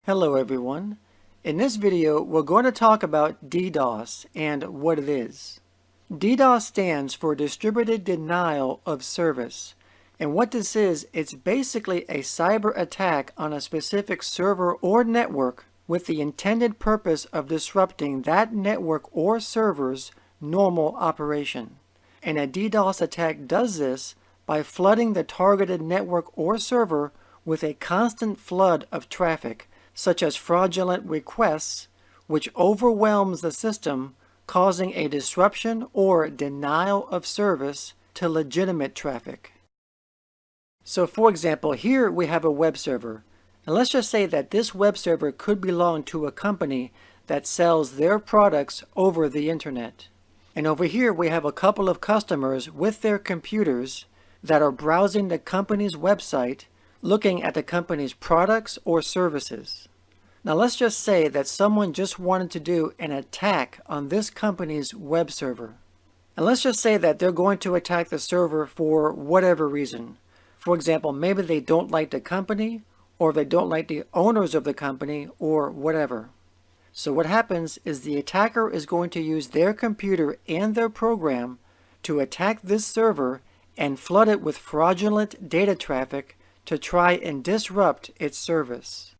Hello everyone. In this video, we're going to talk about DDoS and what it is. DDoS stands for Distributed Denial of Service. And what this is, it's basically a cyber attack on a specific server or network with the intended purpose of disrupting that network or server's normal operation. And a DDoS attack does this by flooding the targeted network or server with a constant flood of traffic, such as fraudulent requests, which overwhelms the system, causing a disruption or denial of service to legitimate traffic. So for example, here we have a web server, and let's just say that this web server could belong to a company that sells their products over the internet. And over here we have a couple of customers with their computers that are browsing the company's website, looking at the company's products or services. Now let's just say that someone just wanted to do an attack on this company's web server. And let's just say that they're going to attack the server for whatever reason. For example, maybe they don't like the company, or they don't like the owners of the company, or whatever. So what happens is the attacker is going to use their computer and their program to attack this server and flood it with fraudulent data traffic to try and disrupt its service.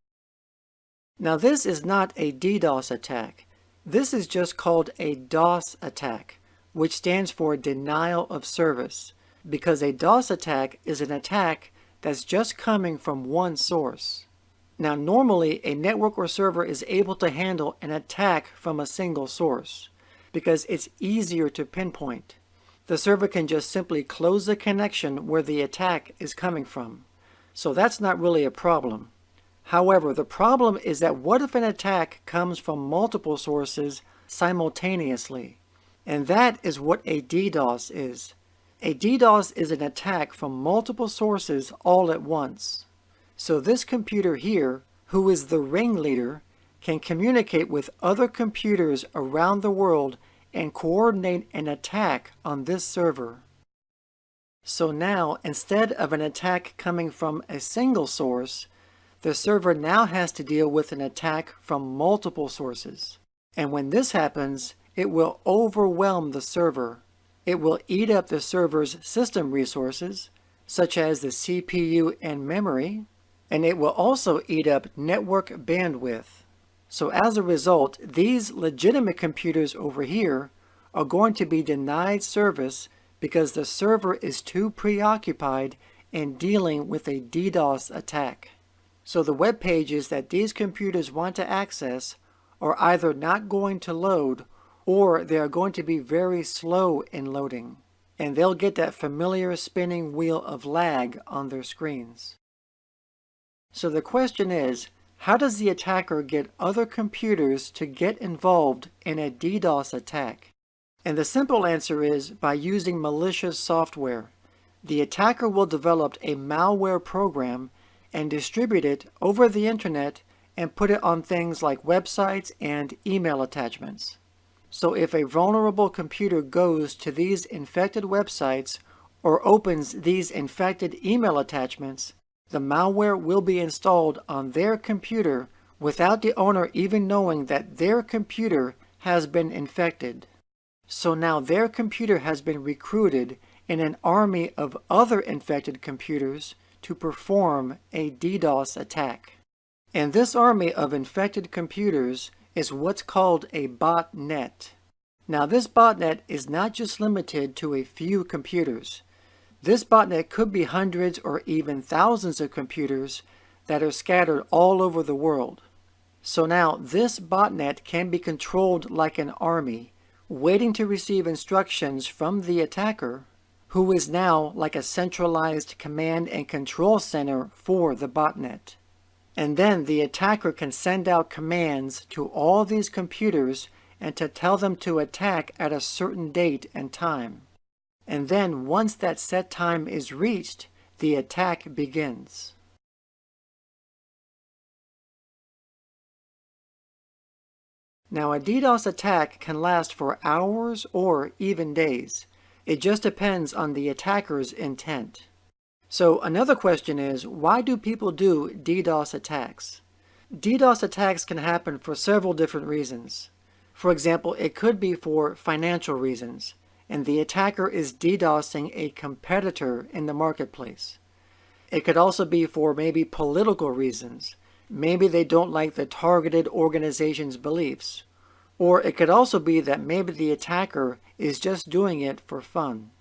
Now this is not a DDoS attack. This is just called a DOS attack, which stands for Denial of Service, because a DOS attack is an attack that's just coming from one source. Now normally a network or server is able to handle an attack from a single source, because it's easier to pinpoint. The server can just simply close the connection where the attack is coming from. So that's not really a problem. However, the problem is that what if an attack comes from multiple sources simultaneously? And that is what a DDoS is. A DDoS is an attack from multiple sources all at once. So this computer here, who is the ringleader, can communicate with other computers around the world and coordinate an attack on this server. So now, instead of an attack coming from a single source, the server now has to deal with an attack from multiple sources. And when this happens, it will overwhelm the server. It will eat up the server's system resources, such as the CPU and memory, and it will also eat up network bandwidth. So as a result, these legitimate computers over here are going to be denied service because the server is too preoccupied in dealing with a DDoS attack. So the web pages that these computers want to access are either not going to load, or they are going to be very slow in loading, and they'll get that familiar spinning wheel of lag on their screens. So the question is, how does the attacker get other computers to get involved in a DDoS attack? And the simple answer is by using malicious software. The attacker will develop a malware program and distribute it over the internet and put it on things like websites and email attachments. So if a vulnerable computer goes to these infected websites or opens these infected email attachments, the malware will be installed on their computer without the owner even knowing that their computer has been infected. So now their computer has been recruited in an army of other infected computers to perform a DDoS attack. And this army of infected computers is what's called a botnet. Now this botnet is not just limited to a few computers. This botnet could be hundreds or even thousands of computers that are scattered all over the world. So now this botnet can be controlled like an army, waiting to receive instructions from the attacker, who is now like a centralized command and control center for the botnet. And then the attacker can send out commands to all these computers and to tell them to attack at a certain date and time. And then once that set time is reached, the attack begins. Now a DDoS attack can last for hours or even days. It just depends on the attacker's intent. So another question is, why do people do DDoS attacks? DDoS attacks can happen for several different reasons. For example, it could be for financial reasons, and the attacker is DDoSing a competitor in the marketplace. It could also be for maybe political reasons. Maybe they don't like the targeted organization's beliefs. Or it could also be that maybe the attacker is just doing it for fun.